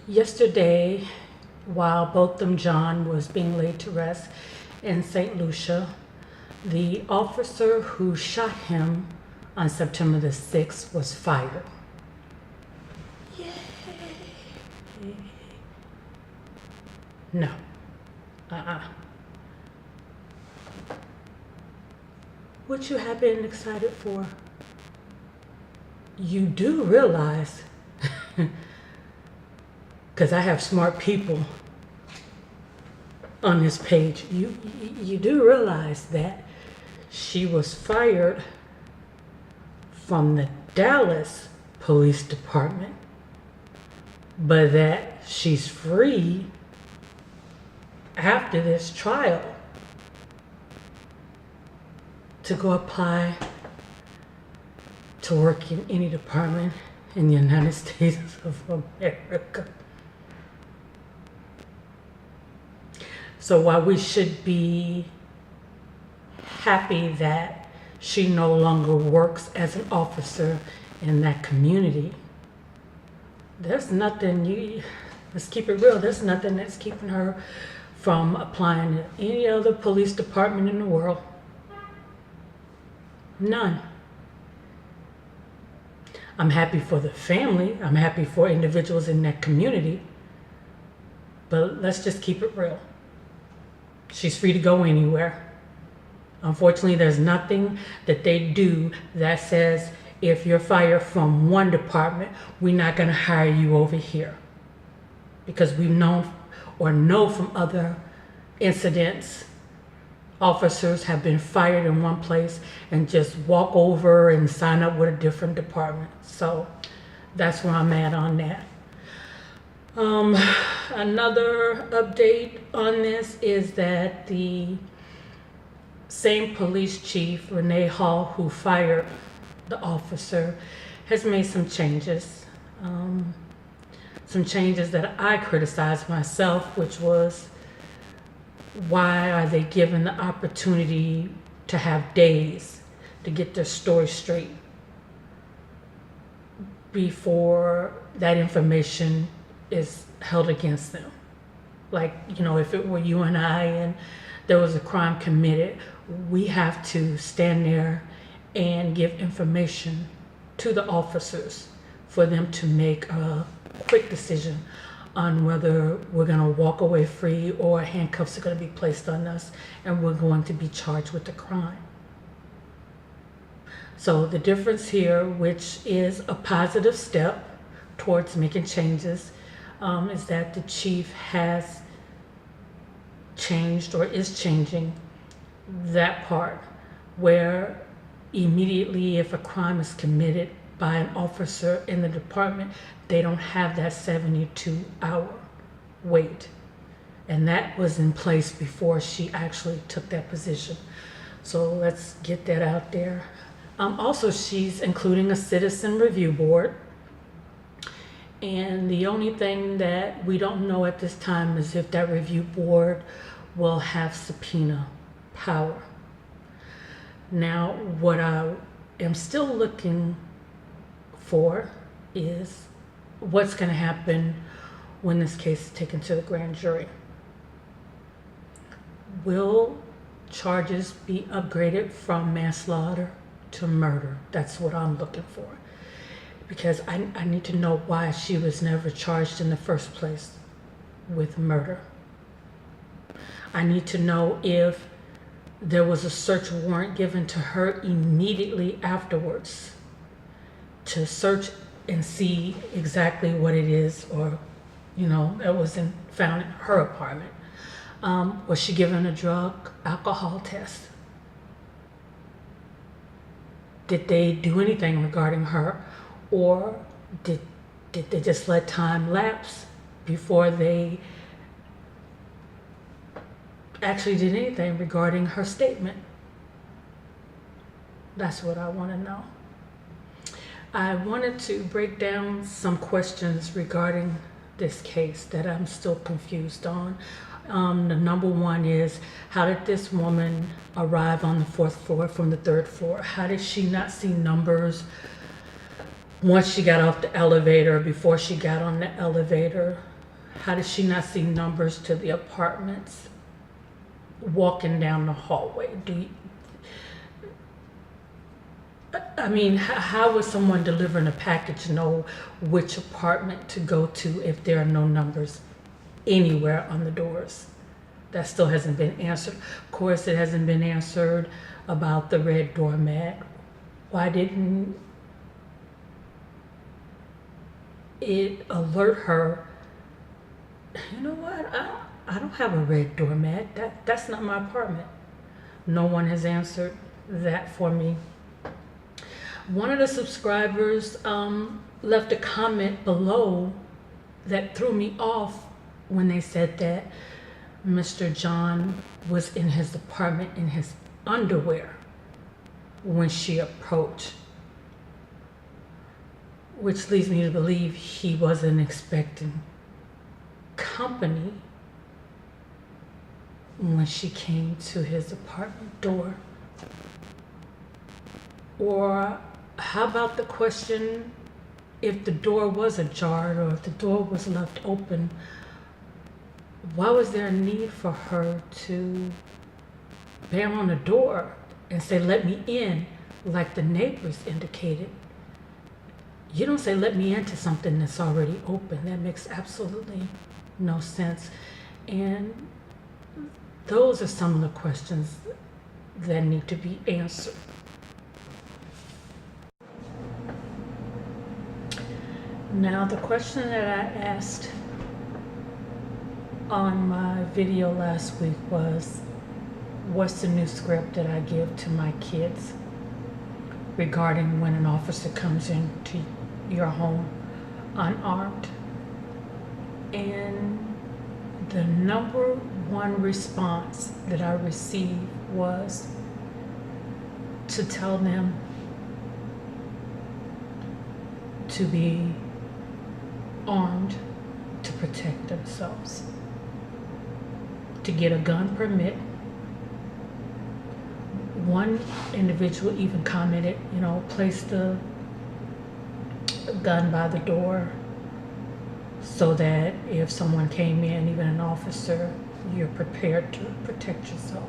Yesterday, while Botham John was being laid to rest in St. Lucia, the officer who shot him on September the 6th was fired. Yay! No. What you have been excited for? You do realize, because I have smart people on this page, you do realize that she was fired from the Dallas Police Department, but that she's free after this trial to go apply to work in any department in the United States of America. So while we should be happy that she no longer works as an officer in that community, there's nothing, let's keep it real, there's nothing that's keeping her from applying to any other police department in the world. None. I'm happy for the family. I'm happy for individuals in that community. But let's just keep it real. She's free to go anywhere. Unfortunately, there's nothing that they do that says if you're fired from one department, we're not going to hire you over here. Because we've known or know from other incidents, officers have been fired in one place and just walk over and sign up with a different department. So that's where I'm at on that. Another update on this is that the same police chief, Renee Hall, who fired the officer, has made some changes. Some changes that I criticized myself, which was, why are they given the opportunity to have days to get their story straight before that information is held against them? Like, if it were you and I and there was a crime committed, we have to stand there and give information to the officers for them to make a quick decision on whether we're going to walk away free or handcuffs are going to be placed on us and we're going to be charged with the crime. So the difference here, which is a positive step towards making changes, is that the chief has changed or is changing that part where immediately if a crime is committed by an officer in the department, they don't have that 72-hour wait. And that was in place before she actually took that position. So let's get that out there. Also, she's including a citizen review board. And the only thing that we don't know at this time is if that review board will have subpoena power. Now, what I am still looking for is what's going to happen when this case is taken to the grand jury. Will charges be upgraded from manslaughter to murder? That's what I'm looking for. Because I need to know why she was never charged in the first place with murder. I need to know if there was a search warrant given to her immediately afterwards to search and see exactly what it is, or that was found in her apartment. Was she given a drug alcohol test? Did they do anything regarding her, or did they just let time lapse before they actually did anything regarding her statement? That's what I want to know. I wanted to break down some questions regarding this case that I'm still confused on. The number one is, how did this woman arrive on the 4th floor from the 3rd floor? How did she not see numbers once she got off the elevator, before she got on the elevator? How does she not see numbers to the apartments walking down the hallway? How would someone delivering a package know which apartment to go to if there are no numbers anywhere on the doors? That still hasn't been answered. Of course, it hasn't been answered about the red doormat. Why didn't it alert her? You know what? I don't have a red doormat. That's not my apartment. No one has answered that for me. One of the subscribers left a comment below that threw me off when they said that Mr. John was in his apartment in his underwear when she approached, which leads me to believe he wasn't expecting company when she came to his apartment door. Or how about the question, if the door was ajar or if the door was left open, why was there a need for her to bang on the door and say, "Let me in," like the neighbors indicated? You don't say, "Let me into something that's already open." That makes absolutely no sense. And those are some of the questions that need to be answered. Now, the question that I asked on my video last week was, what's the new script that I give to my kids regarding when an officer comes into your home unarmed? And the number one response that I received was to tell them to be armed to protect themselves, to get a gun permit. One individual even commented, place the gun by the door so that if someone came in, even an officer, you're prepared to protect yourself.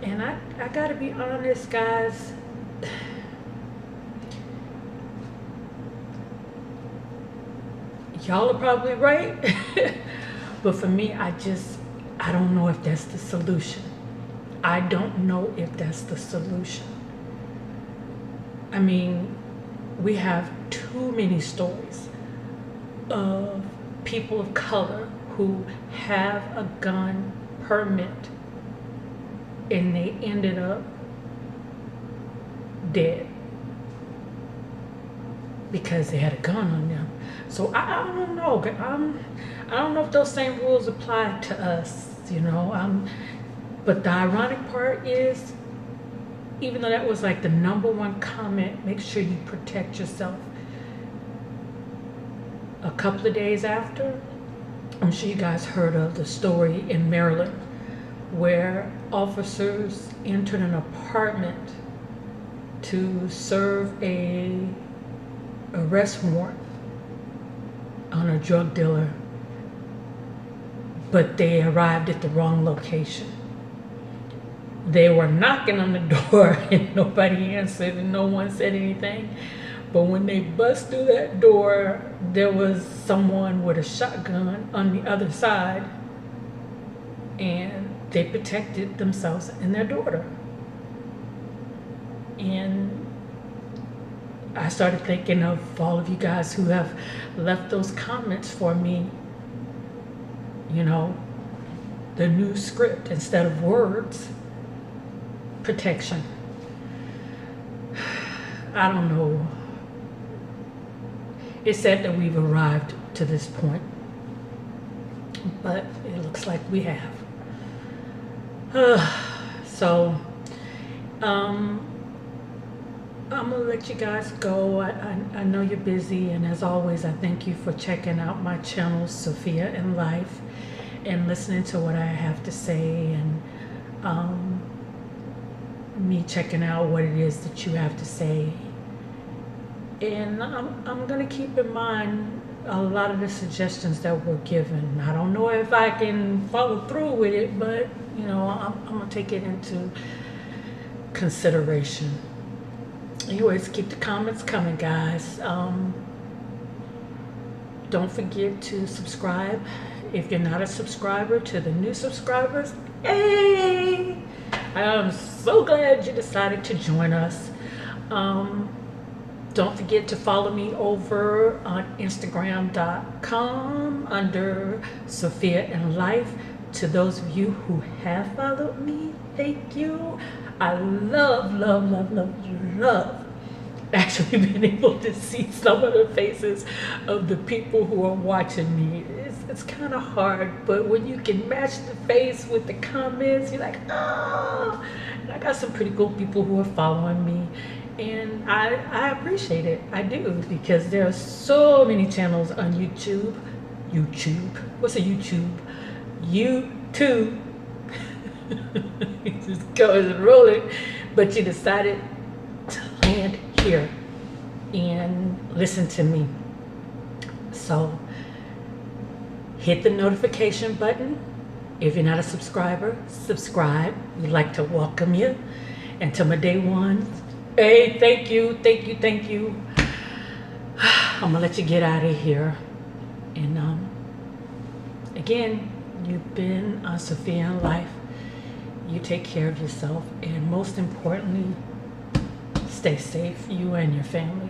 And I gotta be honest, guys, y'all are probably right. But for me, I don't know if that's the solution. I don't know if that's the solution. I mean, we have too many stories of people of color who have a gun permit and they ended up dead because they had a gun on them. So I don't know. I don't know if those same rules apply to us, But the ironic part is, even though that was like the number one comment, make sure you protect yourself. A couple of days after, I'm sure you guys heard of the story in Maryland where officers entered an apartment to serve a arrest warrant on a drug dealer, but they arrived at the wrong location. They were knocking on the door and nobody answered and no one said anything. But when they bust through that door, there was someone with a shotgun on the other side, and they protected themselves and their daughter. And I started thinking of all of you guys who have left those comments for me, the new script instead of words, protection. I don't know. It's sad that we've arrived to this point, but it looks like we have. So, I'm gonna let you guys go. I know you're busy, and as always, I thank you for checking out my channel, Sophia in Life, and listening to what I have to say, and me checking out what it is that you have to say. And I'm gonna keep in mind a lot of the suggestions that were given. I don't know if I can follow through with it, but I'm gonna take it into consideration. Anyways, keep the comments coming, guys. Don't forget to subscribe if you're not a subscriber. To the new subscribers, hey, I'm so glad you decided to join us. Don't forget to follow me over on Instagram.com under Sophia and Life. To those of you who have followed me, thank you. I love actually being able to see some of the faces of the people who are watching me. It's kind of hard, but when you can match the face with the comments, you're like, oh. And I got some pretty cool people who are following me, and I appreciate it. I do, because there are so many channels on YouTube. What's a YouTube? YouTube. It just goes and rolling, but you decided to land here and listen to me. So hit the notification button. If you're not a subscriber, subscribe. We'd like to welcome you. And to my day one, hey, thank you. I'm gonna let you get out of here. And again, you've been on Sophia and Life. You take care of yourself, and most importantly, stay safe, you and your family.